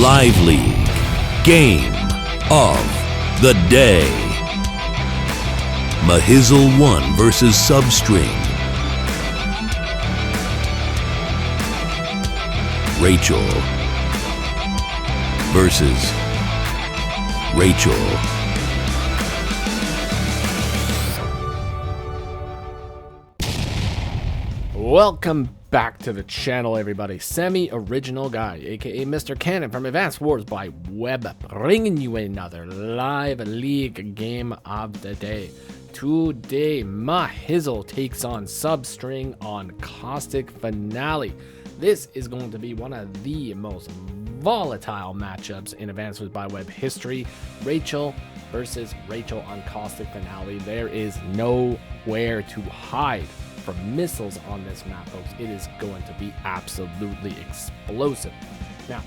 lively game of the day. Mahizzle1 versus substring. Rachel versus Rachel. Welcome back to the channel, everybody. Semi-original guy, aka Mr. Cannon from Advanced Wars by Web, bringing you another live league game of the day. Today, Mahizzle takes on substring on Caustic Finale. This is going to be one of the most volatile matchups in Advanced Wars by Web history. Rachel versus Rachel on Caustic Finale. There is nowhere to hide from missiles on this map, folks. It is going to be absolutely explosive. Now,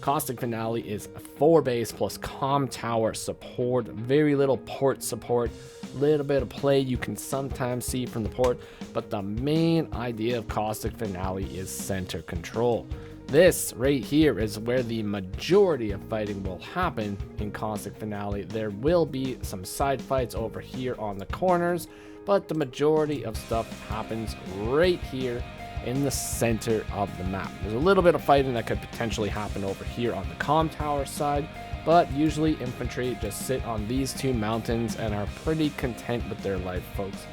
Caustic Finale is a 4 base plus comm tower support, very little port support, little bit of play you can sometimes see from the port, but the main idea of Caustic Finale is center control. This right here is where the majority of fighting will happen in Caustic Finale. There will be some side fights over here on the corners, but the majority of stuff happens right here in the center of the map. There's a little bit of fighting that could potentially happen over here on the comm tower side, but usually infantry just sit on these two mountains and are pretty content with their life, folks.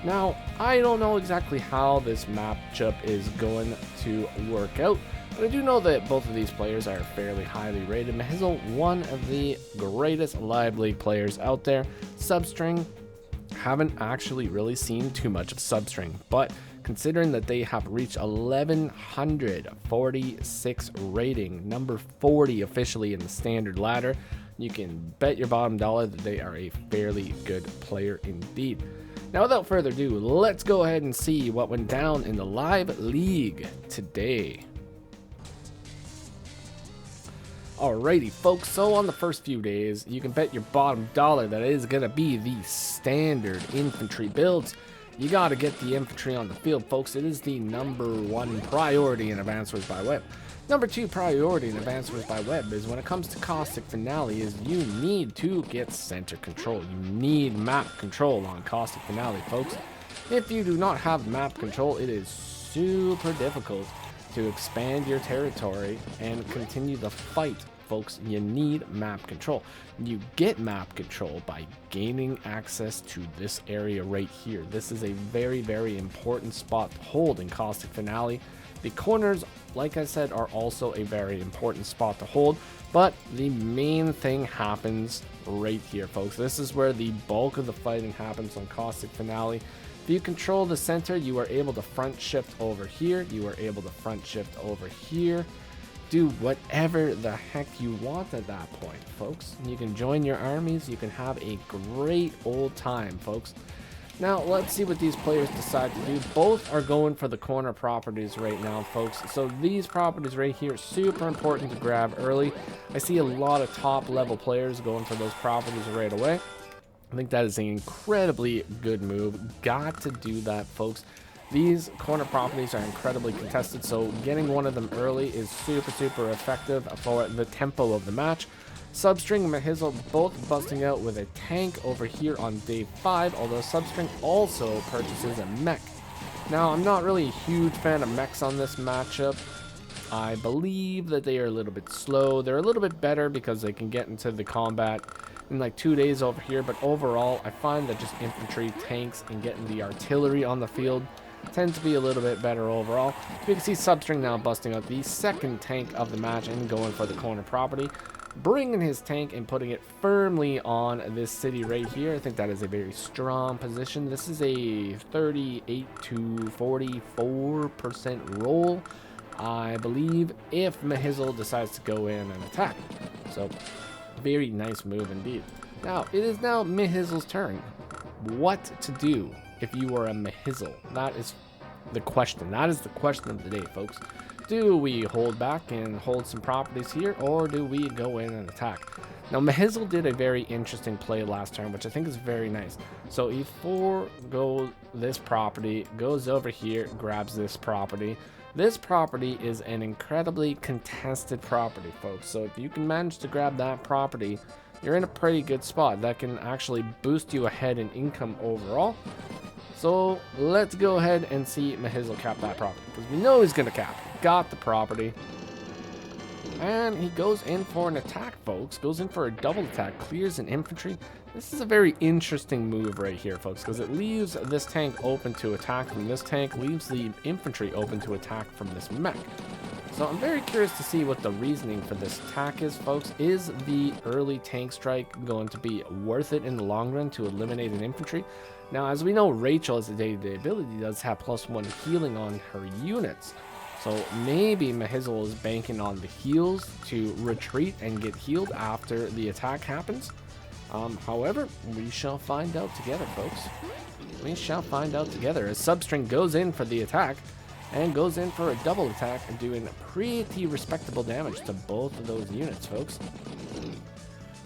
Now, I don't know exactly how this matchup is going to work out, but I do know that both of these players are fairly highly rated. Mahizzle, one of the greatest live league players out there. Substring, haven't actually really seen too much of substring, but considering that they have reached 1146 rating, number 40 officially in the standard ladder, you can bet your bottom dollar that they are a fairly good player indeed. Now, without further ado, let's go ahead and see what went down in the live league today. Alrighty, folks, so on the first few days, you can bet your bottom dollar that it is going to be the standard infantry builds. You got to get the infantry on the field, folks. It is the #1 priority in Advanced Wars by Web. #2 priority in Advanced Wars by Web is when it comes to Caustic Finale is you need to get center control. You need map control on Caustic Finale, folks. If you do not have map control, it is super difficult to expand your territory and continue the fight, folks. You need map control. You get map control by gaining access to this area right here. This is a very, very important spot to hold in Caustic Finale. The corners, like I said, are also a very important spot to hold, but the main thing happens right here, folks. This is where the bulk of the fighting happens on Caustic Finale. If you control the center, you are able to front shift over here. You are able to front shift over here. Do whatever the heck you want at that point, folks. You can join your armies. You can have a great old time, folks. Now, let's see what these players decide to do. Both are going for the corner properties right now, folks. So these properties right here, super important to grab early. I see a lot of top level players going for those properties right away. I think that is an incredibly good move. Got to do that, folks. These corner properties are incredibly contested, so getting one of them early is super, super effective for the tempo of the match. Substring and Mahizzle both busting out with a tank over here on day 5, although Substring also purchases a mech. Now, I'm not really a huge fan of mechs on this matchup. I believe that they are a little bit slow. They're a little bit better because they can get into the combat in like 2 days over here, but overall I find that just infantry, tanks, and getting the artillery on the field tends to be a little bit better overall. You can see Substring now busting out the second tank of the match and going for the corner property, bringing his tank and putting it firmly on this city right here. I think that is a very strong position. This is a 38 to 44% roll, I believe, if Mahizzle decides to go in and attack. So very nice move indeed. Now, it is now Mahizzle's turn. What to do if you are a Mahizzle? That is the question. That is the question of the day, folks. Do we hold back and hold some properties here, or do we go in and attack? Now, Mahizzle did a very interesting play last turn, which I think is very nice. So E4 goes this property, goes over here, grabs this property. This property is an incredibly contested property, folks. So if you can manage to grab that property, you're in a pretty good spot. That can actually boost you ahead in income overall. So let's go ahead and see Mahizzle cap that property, because we know he's going to cap. Got the property. And he goes in for an attack, folks. Goes in for a double attack. Clears an infantry. This is a very interesting move right here, folks, because it leaves this tank open to attack from this tank. Leaves the infantry open to attack from this mech. So I'm very curious to see what the reasoning for this attack is, folks. Is the early tank strike going to be worth it in the long run to eliminate an infantry? Now, as we know, Rachel, as a day-to-day ability, does have +1 healing on her units. So maybe Mahizzle is banking on the heals to retreat and get healed after the attack happens. However, we shall find out together, folks. We shall find out together as Substring goes in for the attack and goes in for a double attack and doing pretty respectable damage to both of those units, folks.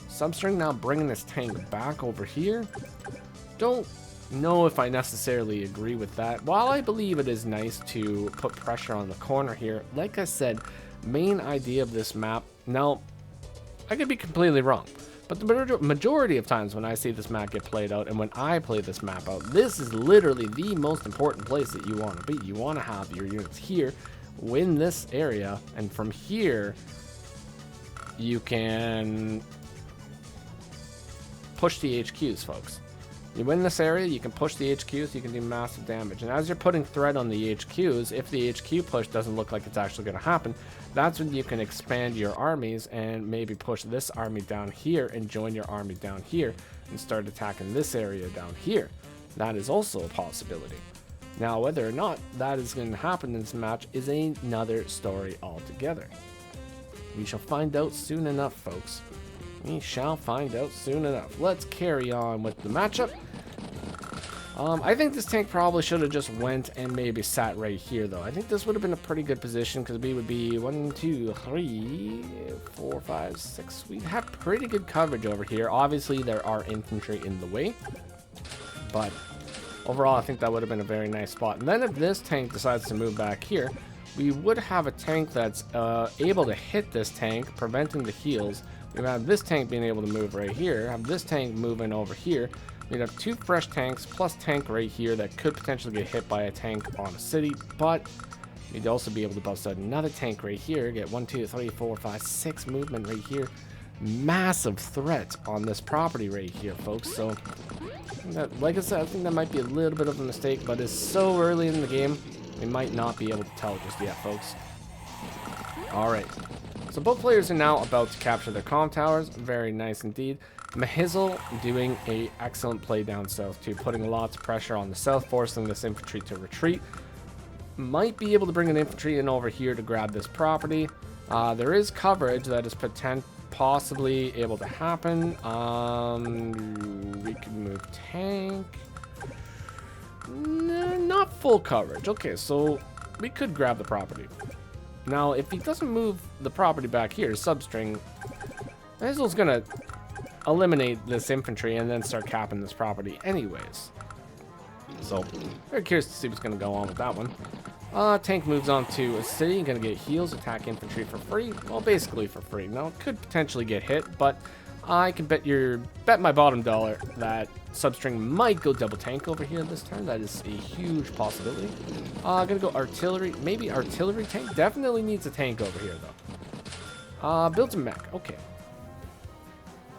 Substring now bringing this tank back over here. Don't know if I necessarily agree with that. While I believe it is nice to put pressure on the corner here, like I said, main idea of this map, now, I could be completely wrong, but the majority of times when I see this map get played out and when I play this map out, this is literally the most important place that you want to be. You want to have your units here, win this area, and from here, you can push the HQs, folks. You win this area, you can push the HQs, you can do massive damage. And as you're putting threat on the HQs, if the HQ push doesn't look like it's actually going to happen, that's when you can expand your armies and maybe push this army down here and join your army down here and start attacking this area down here. That is also a possibility. Now, whether or not that is going to happen in this match is another story altogether. We shall find out soon enough, folks. We shall find out soon enough. Let's carry on with the matchup. I think this tank probably should have just went and maybe sat right here, though. I think this would have been a pretty good position because we would be 1, 2, 3, 4, 5, 6. We'd have pretty good coverage over here. Obviously, there are infantry in the way, but overall, I think that would have been a very nice spot. And then if this tank decides to move back here, we would have a tank that's able to hit this tank, preventing the heals. We'd have this tank being able to move right here, have this tank moving over here. We'd have 2 fresh tanks plus tank right here that could potentially get hit by a tank on a city, but we'd also be able to bust out another tank right here, get 1, 2, 3, 4, 5, 6 movement right here. Massive threat on this property right here, folks. So, like I said, I think that might be a little bit of a mistake, but it's so early in the game, we might not be able to tell just yet, folks. Alright. So both players are now about to capture their comm towers. Very nice indeed. Mahizzle doing a excellent play down south too, putting lots of pressure on the south, forcing this infantry to retreat. Might be able to bring an infantry in over here to grab this property. There is coverage that is possibly able to happen. We can move tank. Not full coverage. Okay, so we could grab the property. Now, if he doesn't move the property back here, substring, Mahizzle's gonna eliminate this infantry and then start capping this property anyways. So, very curious to see what's gonna go on with that one. Tank moves on to a city, gonna get heals, attack infantry for free. Well, basically for free. Now, it could potentially get hit, but I can bet my bottom dollar that substring might go double tank over here this turn. That is a huge possibility. Gonna go artillery. Maybe artillery tank. Definitely needs a tank over here, though. Builds a mech. Okay.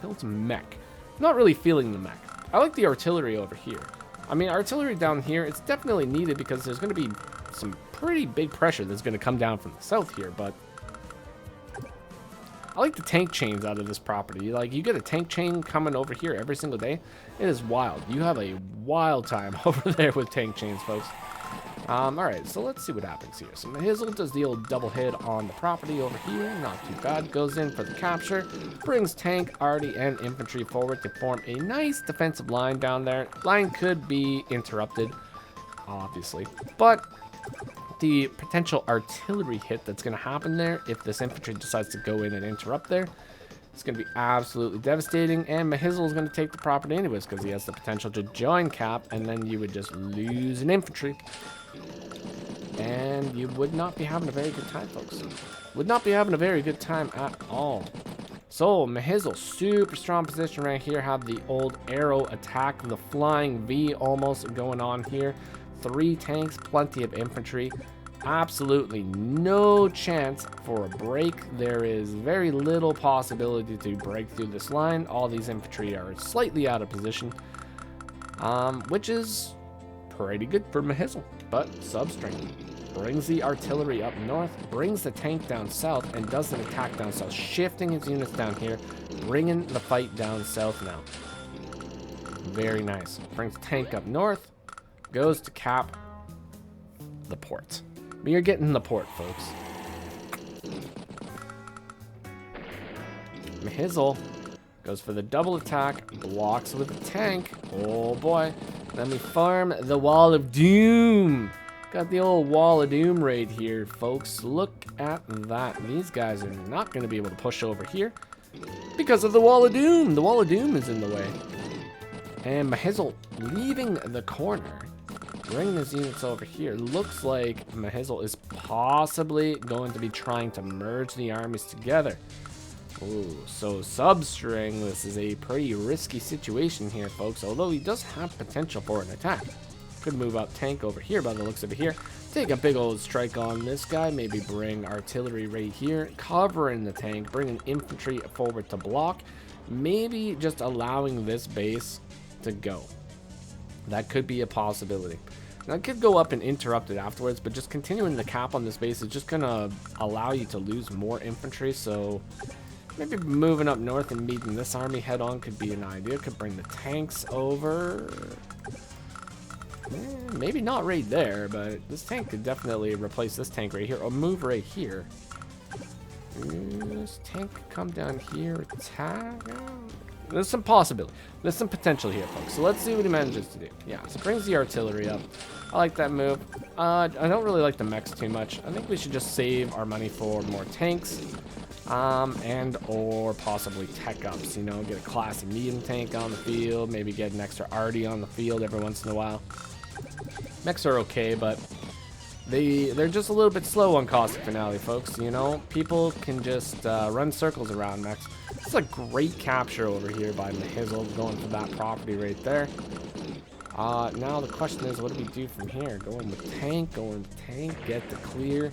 Builds a mech. Not really feeling the mech. I like the artillery over here. I mean, artillery down here, it's definitely needed because there's going to be some pretty big pressure that's going to come down from the south here, but I like the tank chains out of this property. Like, you get a tank chain coming over here every single day. It is wild. You have a wild time over there with tank chains, folks. Alright, so let's see what happens here. So Mahizzle does the old double hit on the property over here. Not too bad. Goes in for the capture. Brings tank, arty, and infantry forward to form a nice defensive line down there. Line could be interrupted, obviously, but the potential artillery hit that's going to happen there if this infantry decides to go in and interrupt there, it's going to be absolutely devastating, and Mahizzle is going to take the property anyways because he has the potential to join cap, and then you would just lose an infantry. and you would not be having a very good time, folks. Would not be having a very good time at all. So, Mahizzle, super strong position right here. Have the old arrow attack, the flying V almost going on here. 3 tanks, plenty of infantry. Absolutely no chance for a break. There is very little possibility to break through this line. All these infantry are slightly out of position, which is pretty good for Mahizzle. But substring brings the artillery up north, brings the tank down south, and does an attack down south, shifting his units down here, bringing the fight down south now. Very nice. Brings the tank up north, goes to cap the port. We are getting the port, folks. Mahizzle goes for the double attack, blocks with the tank. Oh boy. Let me farm the Wall of Doom. Got the old Wall of Doom right here, folks. Look at that. These guys are not going to be able to push over here because of the Wall of Doom. The Wall of Doom is in the way. And Mahizzle leaving the corner, bringing his units over here. Looks like Mahizzle is possibly going to be trying to merge the armies together. Ooh, so substring, this is a pretty risky situation here, folks, although he does have potential for an attack. Could move out tank over here by the looks of it here. Take a big old strike on this guy, maybe bring artillery right here, covering the tank, bringing infantry forward to block, maybe just allowing this base to go. That could be a possibility. Now, it could go up and interrupt it afterwards, but just continuing the cap on this base is just going to allow you to lose more infantry, so maybe moving up north and meeting this army head on could be an idea. Could bring the tanks over. Maybe not right there, but this tank could definitely replace this tank right here, or move right here. This tank could come down here, attack. There's some possibility. There's some potential here, folks. So let's see what he manages to do. Yeah, so brings the artillery up. I like that move. I don't really like the mechs too much. I think we should just save our money for more tanks. And or possibly tech ups, you know, get a class of medium tank on the field, maybe get an extra arty on the field every once in a while. Mechs are okay, but they're just a little bit slow on Caustic Finale, folks. You know, people can just run circles around mechs. This is a great capture over here by Mahizzle, going for that property right there. Now the question is, what do we do from here? Going with tank, get the clear.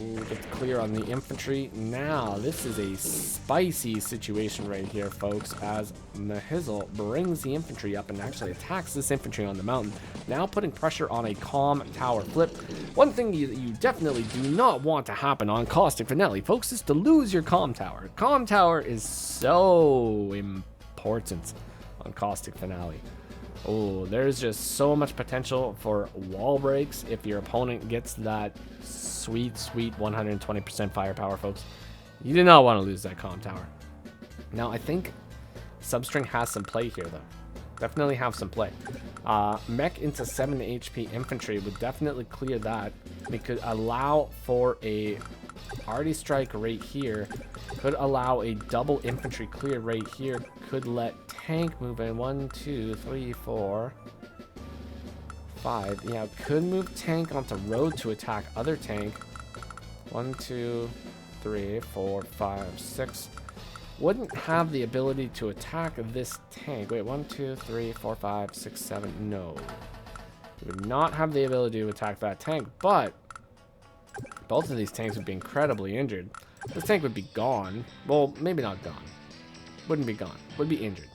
Ooh, get the clear on the infantry. Now, this is a spicy situation right here, folks, as Mahizzle brings the infantry up and actually attacks this infantry on the mountain. Now putting pressure on a calm tower flip. One thing you definitely do not want to happen on Caustic Finale, folks, is to lose your calm tower. Calm tower is so important on Caustic Finale. Oh, there's just so much potential for wall breaks if your opponent gets that sweet 120% firepower, folks. You do not want to lose that calm tower. Now, I think substring has some play here, though. Definitely have some play. Mech into 7 HP infantry would definitely clear that. We could allow for a arty strike right here. Could allow a double infantry clear right here. Could let tank move in. 1, 2, 3, 4, 5. Yeah, could move tank onto road to attack other tank. 1, 2, 3, 4, 5, 6. Wouldn't have the ability to attack this tank. Wait, 1, 2, 3, 4, 5, 6, 7. No. He would not have the ability to attack that tank, but both of these tanks would be incredibly injured. This tank would be gone. Well, maybe not gone. Wouldn't be gone. Would be injured.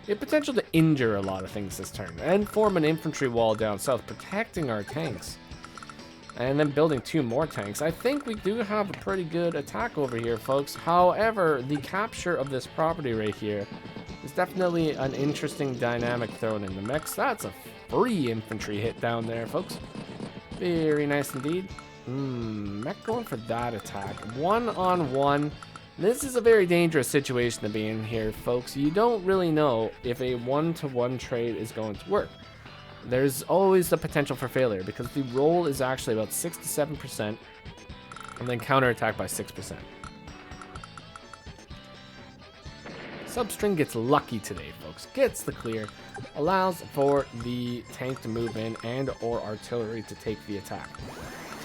It had potential to injure a lot of things this turn and form an infantry wall down south, protecting our tanks. And then building 2 more tanks. I think we do have a pretty good attack over here, folks. However, the capture of this property right here is definitely an interesting dynamic thrown in the mix. That's a free infantry hit down there, folks. Very nice indeed. Mech going for that attack. 1-on-1. This is a very dangerous situation to be in here, folks. You don't really know if a 1-to-1 trade is going to work. There's always the potential for failure because the roll is actually about 6 to 7% and then counterattack by 6%. Substring gets lucky today, folks. Gets the clear, allows for the tank to move in and or artillery to take the attack.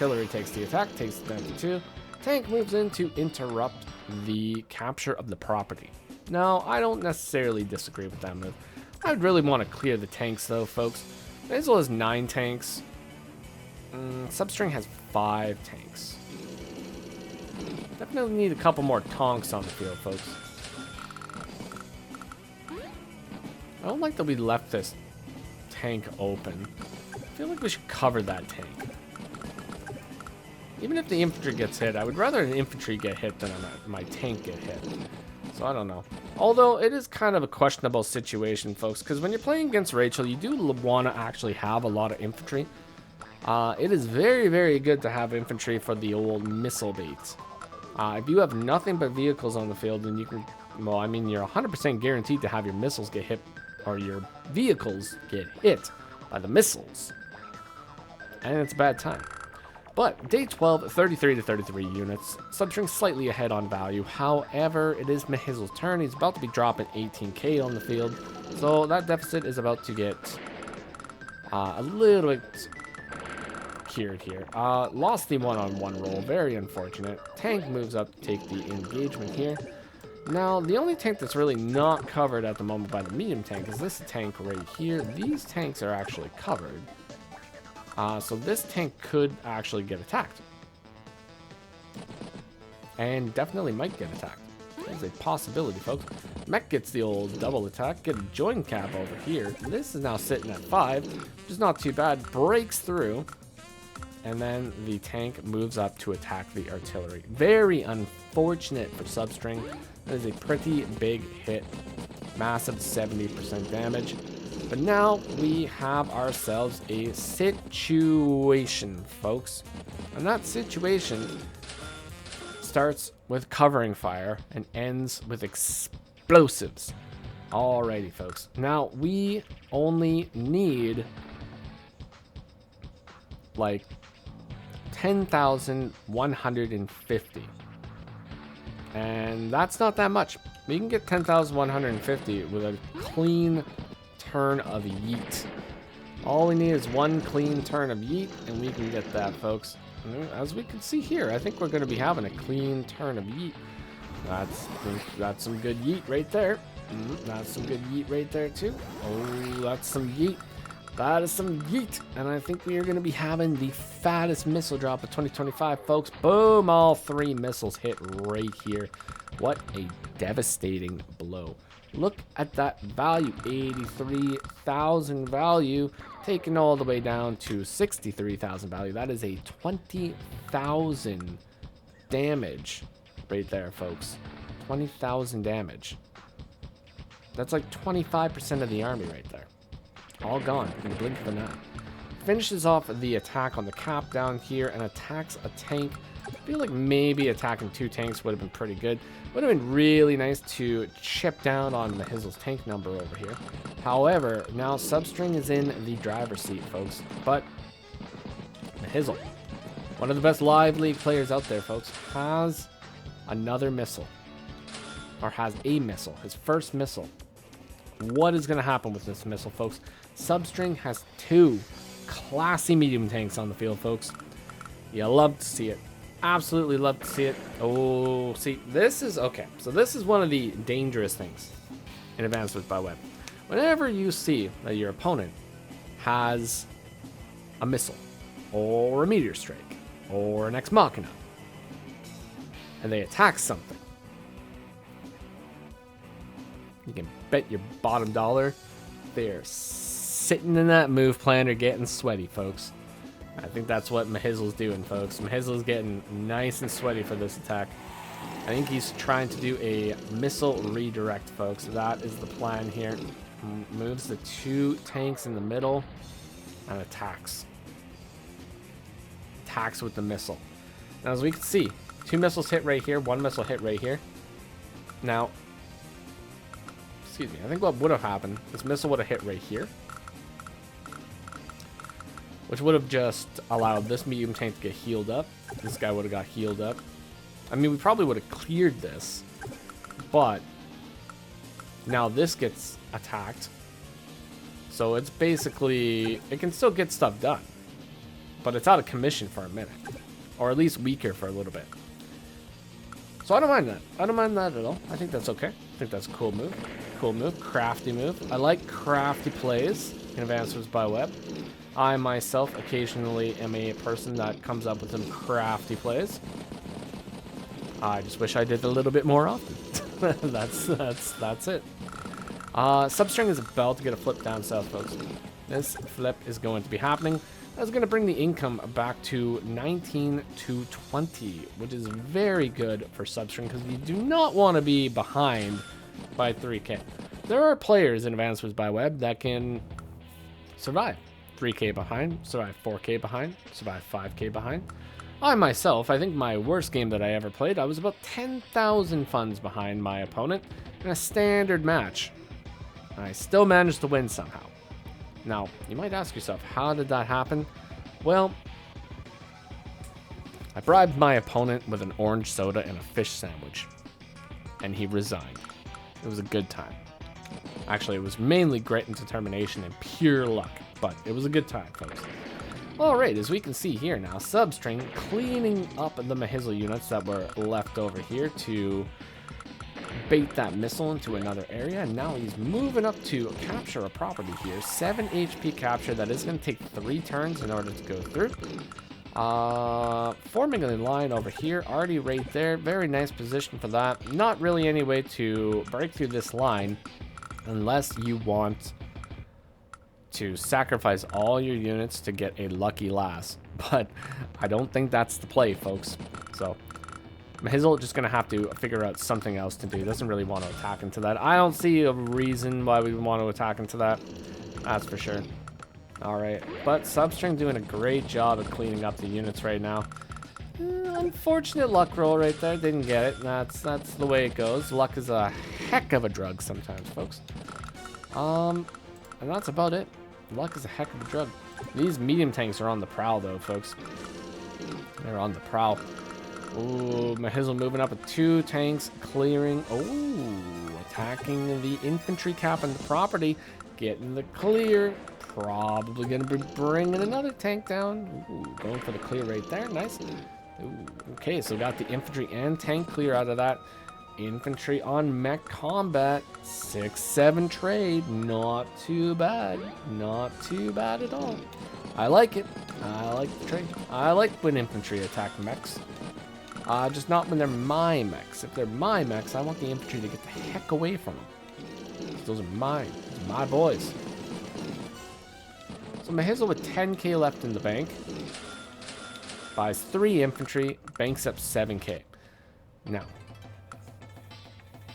artillery takes the attack, takes the damage 2. Tank moves in to interrupt the capture of the property. Now, I don't necessarily disagree with that move. I'd really want to clear the tanks though, folks. Mahizzle has 9 tanks. Substring has 5 tanks. Definitely need a couple more tonks on the field, folks. I don't like that we left this tank open. I feel like we should cover that tank. Even if the infantry gets hit, I would rather an infantry get hit than my tank get hit. So I don't know. Although it is kind of a questionable situation, folks, because when you're playing against Rachel, you do want to actually have a lot of infantry. It is very, very good to have infantry for the old missile baits. If you have nothing but vehicles on the field, then you can, well, I mean, you're 100% guaranteed to have your missiles get hit, or your vehicles get hit by the missiles. And it's a bad time. But day 12, 33 to 33 units. Substring slightly ahead on value. However, it is Mahizzle's turn. He's about to be dropping 18k on the field. So that deficit is about to get a little bit cured here. Lost the one-on-one roll. Very unfortunate. Tank moves up to take the engagement here. Now, the only tank that's really not covered at the moment by the medium tank is this tank right here. These tanks are actually covered. So this tank could actually get attacked. And definitely might get attacked. There's a possibility, folks. Mech gets the old double attack. Get a join cap over here. This is now sitting at 5, which is not too bad. Breaks through. And then the tank moves up to attack the artillery. Very unfortunate for Substring. That is a pretty big hit. Massive 70% damage. But now we have ourselves a situation, folks. And that situation starts with covering fire and ends with explosives. Alrighty, folks. Now we only need like 10,150. And that's not that much. We can get 10,150 with a clean turn of yeet. All we need is one clean turn of yeet, and we can get that, folks. As we can see here, I think we're going to be having a clean turn of yeet. That's some good yeet right there. That's some good yeet right there too. Oh, that's some yeet. That is some yeet. And I think we are going to be having the fattest missile drop of 2025, folks. Boom, all 3 missiles hit right here. What a devastating blow. Look at that value, 83,000 value, taken all the way down to 63,000 value. That is a 20,000 damage right there, folks. 20,000 damage. That's like 25% of the army right there. All gone in the blink of an eye. Finishes off the attack on the cap down here and attacks a tank. I feel like maybe attacking 2 tanks would have been pretty good. Would have been really nice to chip down on Mahizzle's tank number over here. However, now Substring is in the driver's seat, folks. But Mahizzle, one of the best live league players out there, folks, has another missile. Or has a missile. His first missile. What is going to happen with this missile, folks? Substring has 2 classy medium tanks on the field, folks. You love to see it. Absolutely love to see it. Oh, see, this is okay. So this is one of the dangerous things in Advanced by Web. Whenever you see that your opponent has a missile or a meteor strike or an ex machina and they attack something, you can bet your bottom dollar they're sitting in that move planner getting sweaty, folks. I think that's what Mahizzle's doing, folks. Mahizzle's getting nice and sweaty for this attack. I think he's trying to do a missile redirect, folks. That is the plan here. Moves the 2 tanks in the middle and attacks. Attacks with the missile. Now, as we can see, 2 missiles hit right here, 1 missile hit right here. Now, excuse me, I think what would have happened, this missile would have hit right here, which would have just allowed this medium tank to get healed up. This guy would have got healed up. I mean, we probably would have cleared this, but now this gets attacked. So it's basically, it can still get stuff done. but it's out of commission for a minute. Or at least weaker for a little bit. So I don't mind that. I don't mind that at all. I think that's okay. I think that's a cool move. Cool move. Crafty move. I like crafty plays in Advanced by Web. I myself occasionally am a person that comes up with some crafty plays. I just wish I did a little bit more often. that's it. Substring is about to get a flip down south, folks. This flip is going to be happening. That's going to bring the income back to 19 to 20, which is very good for substring because you do not want to be behind by 3K. There are players in Advanced by Web that can survive 3K behind, survive 4K behind, survive 5K behind. I myself, I think my worst game that I ever played, I was about 10,000 funds behind my opponent in a standard match. I still managed to win somehow. Now, you might ask yourself, how did that happen? Well, I bribed my opponent with an orange soda and a fish sandwich, and he resigned. It was a good time. Actually, it was mainly grit and determination and pure luck, but it was a good time, folks. Alright, as we can see here now, Substring cleaning up the Mahizzle units that were left over here to bait that missile into another area, and now he's moving up to capture a property here. 7 HP capture. That is going to take 3 turns in order to go through. Forming a line over here, already right there. Very nice position for that. Not really any way to break through this line unless you want to sacrifice all your units to get a lucky last, but I don't think that's the play, folks. So Mahizzle just gonna have to figure out something else to do. He doesn't really want to attack into that. I don't see a reason why we would want to attack into that, that's for sure. All right, but Substring doing a great job of cleaning up the units right now. Unfortunate luck roll right there. Didn't get it. That's the way it goes. Luck is a heck of a drug sometimes, folks. And that's about it. Luck is a heck of a drug. These medium tanks are on the prowl, though, folks. They're on the prowl. Ooh, Mahizzle moving up with 2 tanks, clearing. Ooh, attacking the infantry cap and the property. Getting the clear. Probably going to be bringing another tank down. Ooh, going for the clear right there. Nice. Ooh, okay, so got the infantry and tank clear out of that. Infantry on mech combat. 6-7 trade. Not too bad. Not too bad at all. I like it. I like the trade. I like when infantry attack mechs. Just not when they're my mechs. If they're my mechs, I want the infantry to get the heck away from them. Those are mine. Those are my boys. So Mahizzle with 10k left in the bank. Buys 3 infantry. Banks up 7k. Now,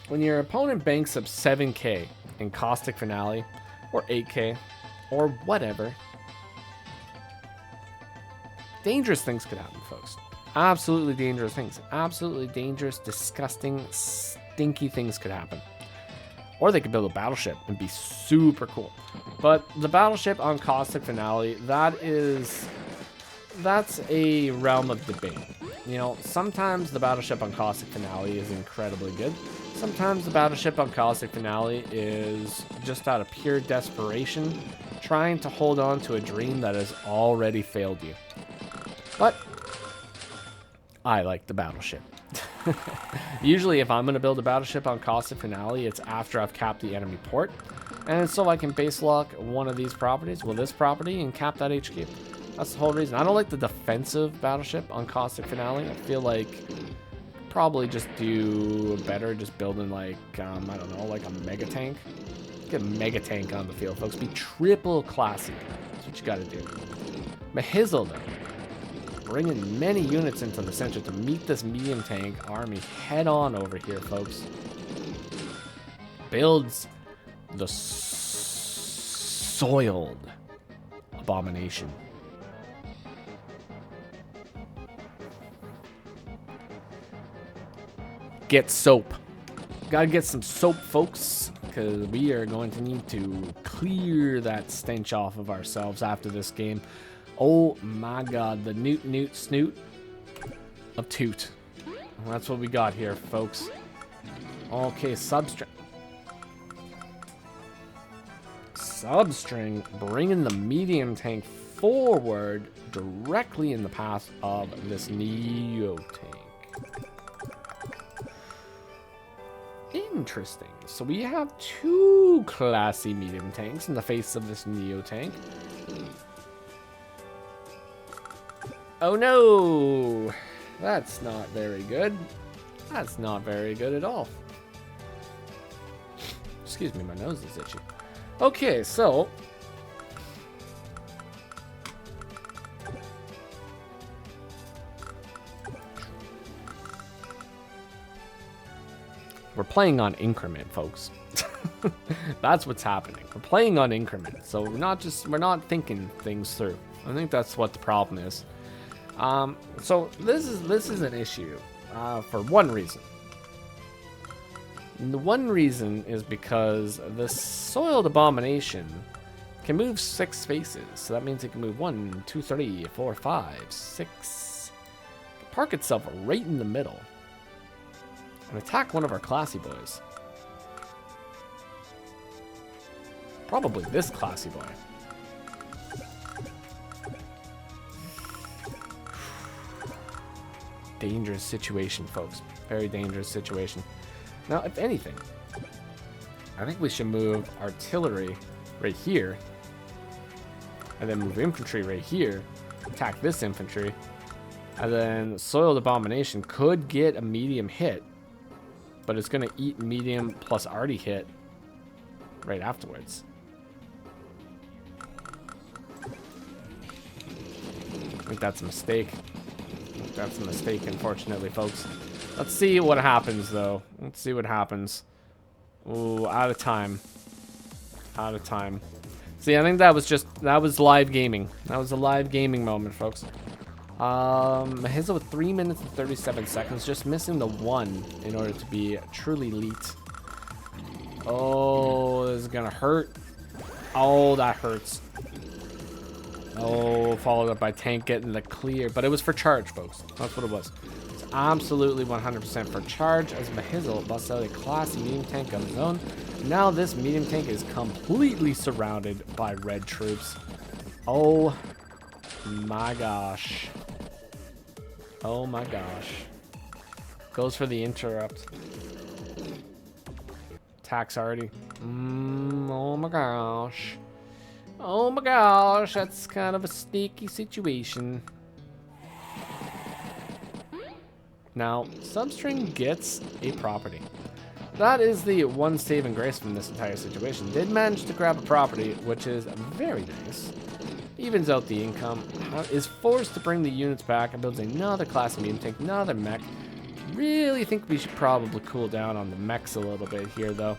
when your opponent banks up 7k in Caustic Finale, or 8k, or whatever, dangerous things could happen, folks. Absolutely dangerous things. Absolutely dangerous, disgusting, stinky things could happen. Or they could build a battleship and be super cool. But the battleship on Caustic Finale, that's a realm of debate. You know, sometimes the battleship on Caustic Finale is incredibly good. Sometimes the battleship on Caustic Finale is just out of pure desperation, trying to hold on to a dream that has already failed you. But I like the battleship. Usually if I'm going to build a battleship on Caustic Finale, it's after I've capped the enemy port. And so I can base lock one of these properties, well, this property, and cap that HQ. That's the whole reason. I don't like the defensive battleship on Caustic Finale. I feel like probably just do better just building like, I don't know, like a mega tank. Get a mega tank on the field, folks. Be triple classy. That's what you got to do. Mahizzle, though, bringing many units into the center to meet this medium tank army head on over here, folks. Builds the soiled abomination. Get soap. Gotta get some soap, folks, because we are going to need to clear that stench off of ourselves after this game. Oh my god, the newt snoot of toot. That's what we got here, folks. Okay, Substring bringing the medium tank forward directly in the path of this Neo tank. Interesting. So we have two classy medium tanks in the face of this Neo tank. Oh no! That's not very good. That's not very good at all. Excuse me, my nose is itchy. Okay, so we're playing on increment, folks. That's what's happening. We're playing on increment, so we're not thinking things through. I think that's what the problem is. So this is an issue for one reason. And the one reason is because the soiled abomination can move 6 spaces. So that means it can move 1, 2, 3, 4, 5, 6. Park itself right in the middle and attack one of our classy boys. Probably this classy boy. Dangerous situation, folks. Very dangerous situation. Now, if anything, I think we should move artillery right here, and then move infantry right here, attack this infantry, and then soiled abomination could get a medium hit, but it's going to eat medium plus arty hit right afterwards. I think that's a mistake. That's a mistake, unfortunately, folks. Let's see what happens, though. Let's see what happens. Ooh, out of time. Out of time. See, I think that was live gaming. That was a live gaming moment, folks. Mahizzle with 3 minutes and 37 seconds, just missing the 1 in order to be truly elite. Oh, this is gonna hurt. Oh, that hurts. Oh, followed up by tank getting the clear, but it was for charge, folks. That's what it was. It's absolutely 100% for charge as Mahizzle busts out a classy medium tank of his own. Now this medium tank is completely surrounded by red troops. Oh my gosh. Oh my gosh. Goes for the interrupt. Attacks already. Oh my gosh. Oh my gosh, that's kind of a sneaky situation. Now, substring gets a property. That is the one saving grace from this entire situation. Did manage to grab a property, which is very nice. Evens out the income. Is forced to bring the units back and builds another class medium tank, another mech. Really think we should probably cool down on the mechs a little bit here, though.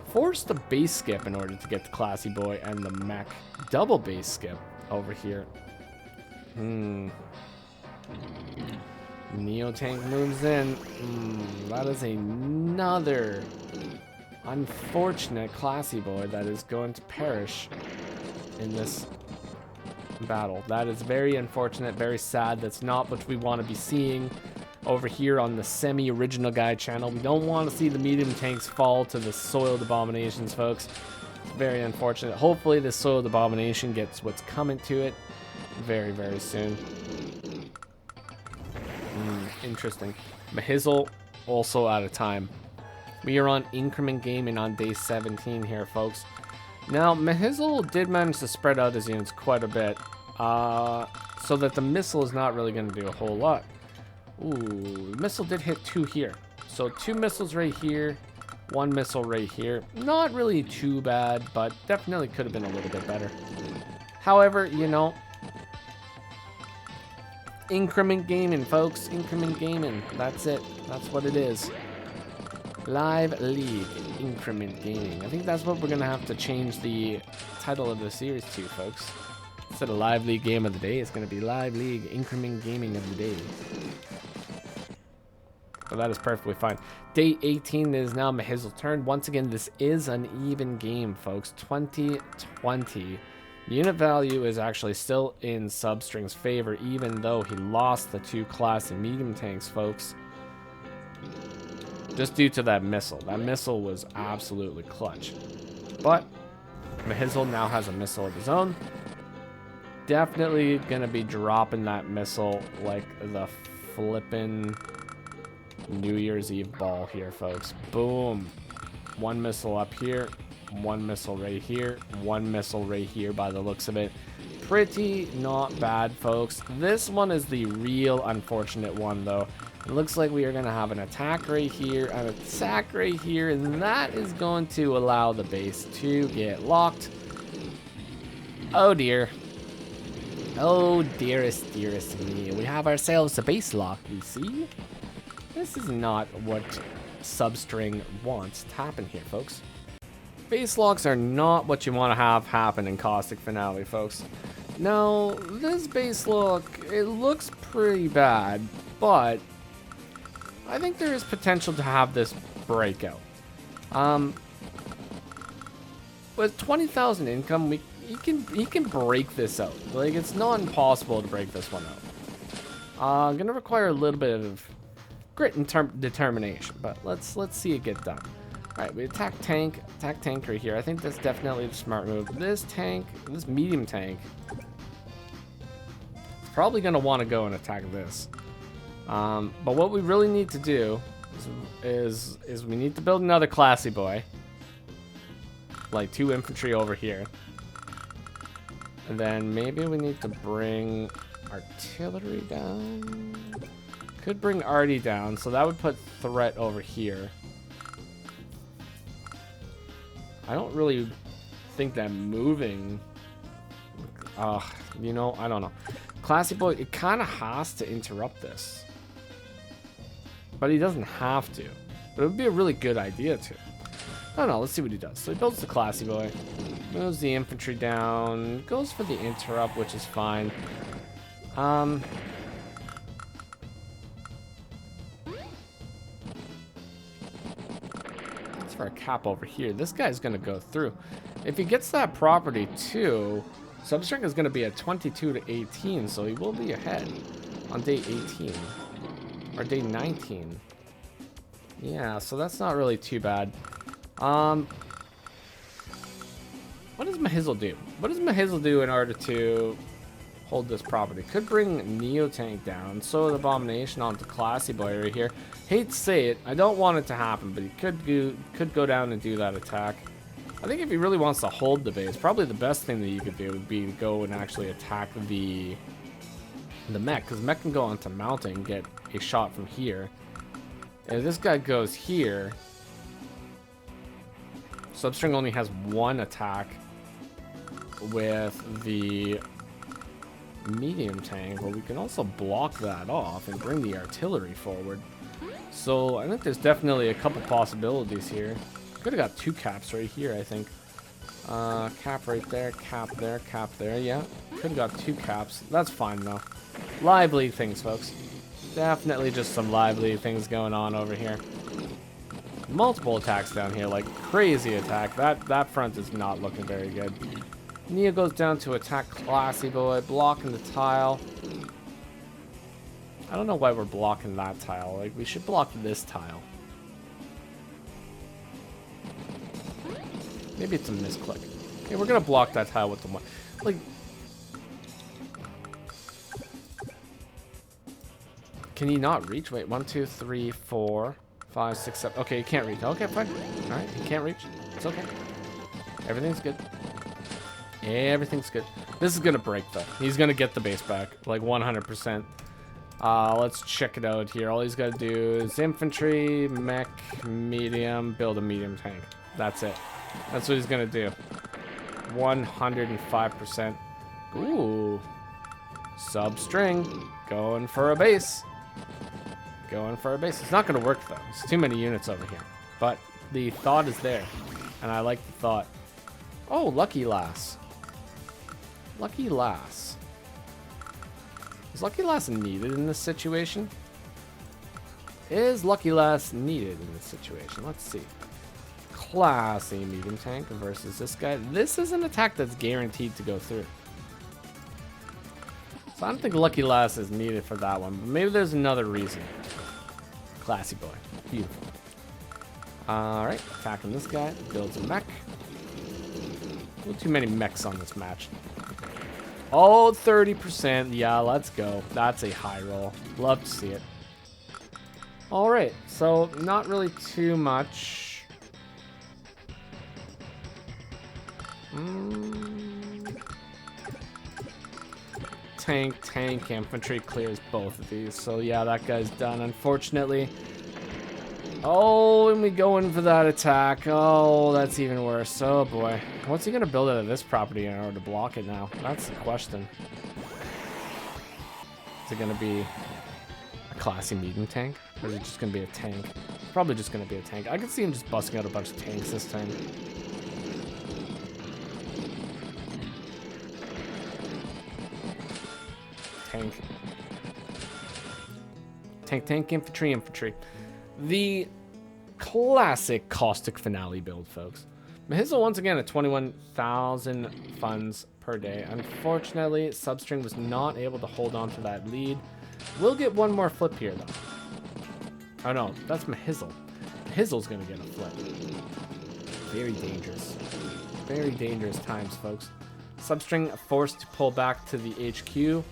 Forced the base skip in order to get the classy boy and the mech. Double base skip over here. Neo tank moves in. That is another unfortunate classy boy that is going to perish in this battle. That is very unfortunate, very sad. That's not what we want to be seeing over here on the semi-original guy channel. We don't want to see the medium tanks fall to the soiled abominations, folks. It's very unfortunate. Hopefully this soiled abomination gets what's coming to it very, very soon. Interesting. Mahizzle also out of time. We are on increment gaming on day 17 here, folks. Now, Mahizzle did manage to spread out his units quite a bit, so that the missile is not really going to do a whole lot. Ooh, missile did hit 2 here. So 2 missiles right here, 1 missile right here. Not really too bad, but definitely could have been a little bit better. However, you know, increment gaming, folks. Increment gaming. That's it. That's what it is. Live League Increment Gaming. I think that's what we're going to have to change the title of the series to, folks. Instead of Live League Game of the Day, it's going to be Live League Increment Gaming of the Day. But that is perfectly fine. Day 18 is now Mahizzle's turn. Once again, this is an even game, folks. 20-20. Unit value is actually still in Substring's favor, even though he lost the 2 class and medium tanks, folks. Just due to that missile. That missile was absolutely clutch. But Mahizzle now has a missile of his own. definitely gonna be dropping that missile like the flippin' New Year's Eve ball here, folks. Boom. One missile up here, one missile right here, one missile right here by the looks of it. Pretty not bad, folks. This one is the real unfortunate one, though. It looks like we are going to have an attack right here, an attack right here, and that is going to allow the base to get locked. Oh, dear. Oh, dearest, dearest me. We have ourselves a base lock, you see? This is not what substring wants to happen here, folks. Base locks are not what you want to have happen in Caustic Finale, folks. Now, this base lock, it looks pretty bad, but I think there is potential to have this breakout. With 20,000 income, he can break this out. Like, it's not impossible to break this one out. Gonna require a little bit of grit and determination, but let's see it get done. All right, we attack tank right here. I think that's definitely the smart move. This tank, this medium tank, it's probably gonna want to go and attack this. But what we really need to do is we need to build another classy boy, like 2 infantry over here, and then maybe we need to bring artillery down. Could bring arty down, so that would put threat over here. I don't really think that moving, you know, I don't know. Classy boy, it kind of has to interrupt this, but he doesn't have to. But it would be a really good idea to. I don't know. Let's see what he does. So he builds the classy boy, moves the infantry down, goes for the interrupt, which is fine. For a cap over here, this guy's gonna go through. If he gets that property too, substring is gonna be at 22 to 18, so he will be ahead on day 18 or day 19. Yeah, so that's not really too bad. What does Mahizzle do? What does Mahizzle do in order to hold this property? Could bring Neo Tank down, so the abomination onto classy boy right here. Hate to say it, I don't want it to happen, but he could go down and do that attack. I think if he really wants to hold the base, probably the best thing that you could do would be to go and actually attack the mech, because mech can go onto mountain and get a shot from here. And if this guy goes here, substring only has 1 attack with the medium tank, but we can also block that off and bring the artillery forward. So I think there's definitely a couple possibilities here. Could have got 2 caps right here, I think. Cap right there, cap there, cap there. Yeah, could have got 2 caps. That's fine though. Lively things, folks. Definitely just some lively things going on over here. Multiple attacks down here, like crazy attack. That front is not looking very good. Neo goes down to attack classy boy, blocking the tile. I don't know why we're blocking that tile. Like, we should block this tile. Maybe it's a misclick. Okay, we're gonna block that tile with the one. Like, can he not reach? Wait, 1, 2, 3, 4, 5, 6, 7. Okay, he can't reach. Okay, fine. All right, he can't reach. It's okay. Everything's good. Everything's good. This is gonna break though. He's gonna get the base back, like 100%. Let's check it out here. All he's gotta do is infantry, mech, medium, build a medium tank. That's it. That's what he's gonna do. 105%. Ooh. Substring. Going for a base. Going for a base. It's not gonna work though. There's too many units over here. But the thought is there. And I like the thought. Oh, Lucky Lass. Lucky Lass. Is Lucky Lass needed in this situation? Is Lucky Lass needed in this situation? Let's see. Classy medium tank versus this guy. This is an attack that's guaranteed to go through. So I don't think Lucky Lass is needed for that one, but maybe there's another reason. Classy boy. Beautiful. Alright, attacking this guy. Builds a mech. A little too many mechs on this match. Oh, 30%. Yeah, let's go. That's a high roll. Love to see it. All right, so not really too much. Tank, infantry clears both of these. So yeah, that guy's done, unfortunately. Oh, and we go in for that attack. Oh, that's even worse. Oh boy. What's he gonna build out of this property in order to block it now? That's the question. Is it gonna be a classy medium tank? Or is it just gonna be a tank? Probably just gonna be a tank. I could see him just busting out a bunch of tanks this time. Tank, infantry. The classic caustic finale build, folks. Mahizzle once again at 21,000 funds per day. Unfortunately, substring was not able to hold on to that lead. We'll get one more flip here, though. Oh no, that's Mahizzle. Mahizzle's gonna get a flip. Very dangerous. Very dangerous times, folks. Substring forced to pull back to the HQ.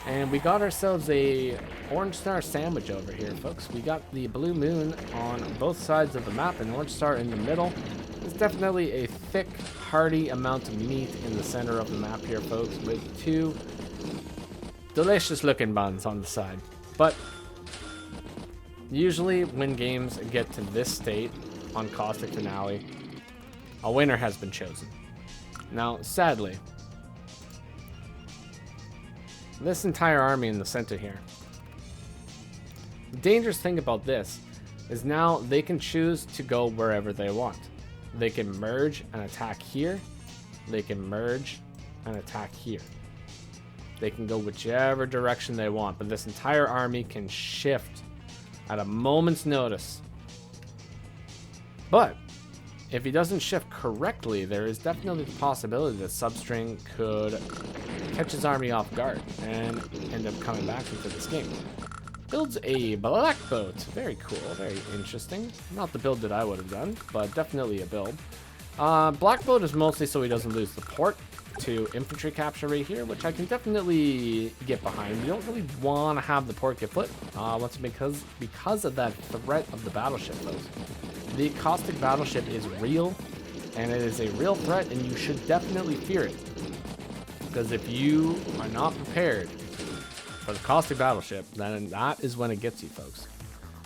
And we got ourselves a orange star sandwich over here, folks. We got the blue moon on both sides of the map and orange star in the middle. There's definitely a thick, hearty amount of meat in the center of the map here, folks, with two delicious looking buns on the side. But usually when games get to this state on Caustic Finale, a winner has been chosen. Now, sadly, this entire army in the center here. The dangerous thing about this is now they can choose to go wherever they want. They can merge and attack here. They can merge and attack here. They can go whichever direction they want, but this entire army can shift at a moment's notice. But if he doesn't shift correctly, there is definitely the possibility that Substring could catch his army off guard and end up coming back into this game. Builds a black boat. Very cool, very interesting. Not the build that I would have done, but definitely a build. Black boat is mostly so he doesn't lose the port to infantry capture right here, which I can definitely get behind. You don't really want to have the port get flipped, because of that threat of the battleship, folks. The caustic battleship is real, and it is a real threat, and you should definitely fear it. Because if you are not prepared for the caustic battleship, then that is when it gets you, folks.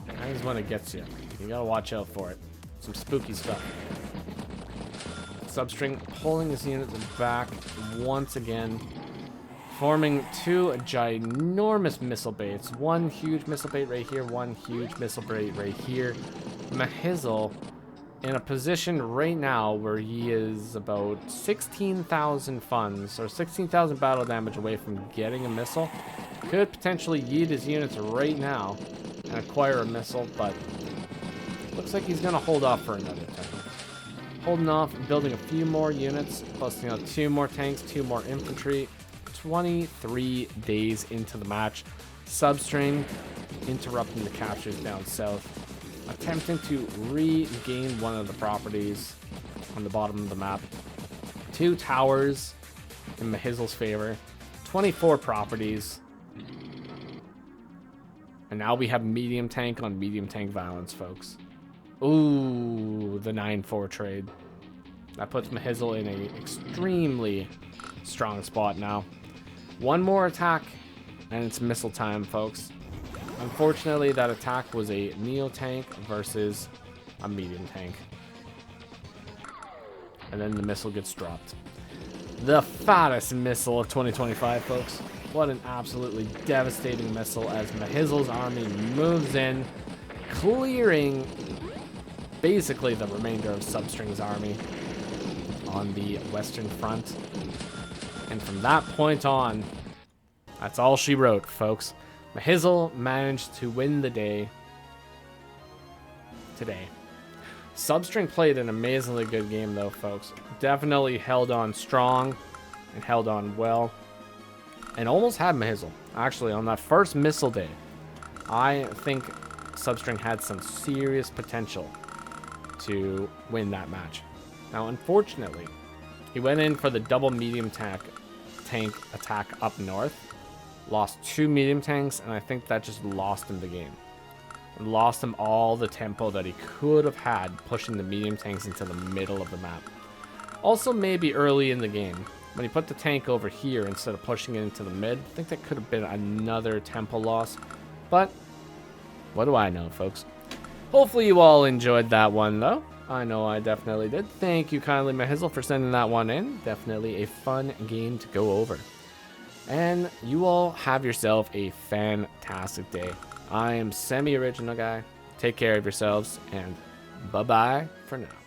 That is when it gets you. You gotta watch out for it. Some spooky stuff. Substring pulling his units back once again, forming two ginormous missile baits. One huge missile bait right here, one huge missile bait right here. Mahizzle in a position right now where he is about 16,000 funds or 16,000 battle damage away from getting a missile. Could potentially yeet his units right now and acquire a missile, but looks like he's gonna hold off for another time. Holding off, building a few more units, busting out 2 more tanks, 2 more infantry. 23 days into the match. Substring interrupting the captures down south. Attempting to regain one of the properties on the bottom of the map. 2 towers in Mahizzle's favor. 24 properties. And now we have medium tank on medium tank violence, folks. Ooh, the 9-4 trade. That puts Mahizzle in an extremely strong spot now. One more attack, and it's missile time, folks. Unfortunately, that attack was a neo tank versus a medium tank. And then the missile gets dropped. The fattest missile of 2025, folks. What an absolutely devastating missile as Mahizzle's army moves in, clearing basically the remainder of Substring's army on the western front. And from that point on, that's all she wrote, folks. Mahizzle managed to win the day today. Substring played an amazingly good game, though, folks. Definitely held on strong and held on well. And almost had Mahizzle. Actually, on that first missile day, I think Substring had some serious potential to win that match. Now, unfortunately, he went in for the double medium tank tank attack up north. Lost 2 medium tanks, and I think that just lost him the game. Lost him all the tempo that he could have had pushing the medium tanks into the middle of the map. Also, maybe early in the game, when he put the tank over here instead of pushing it into the mid, I think that could have been another tempo loss. But what do I know, folks? Hopefully you all enjoyed that one, though. I know I definitely did. Thank you kindly, Mahizzle, for sending that one in. Definitely a fun game to go over. And you all have yourself a fantastic day. I am Semi-Original Guy. Take care of yourselves, and bye-bye for now.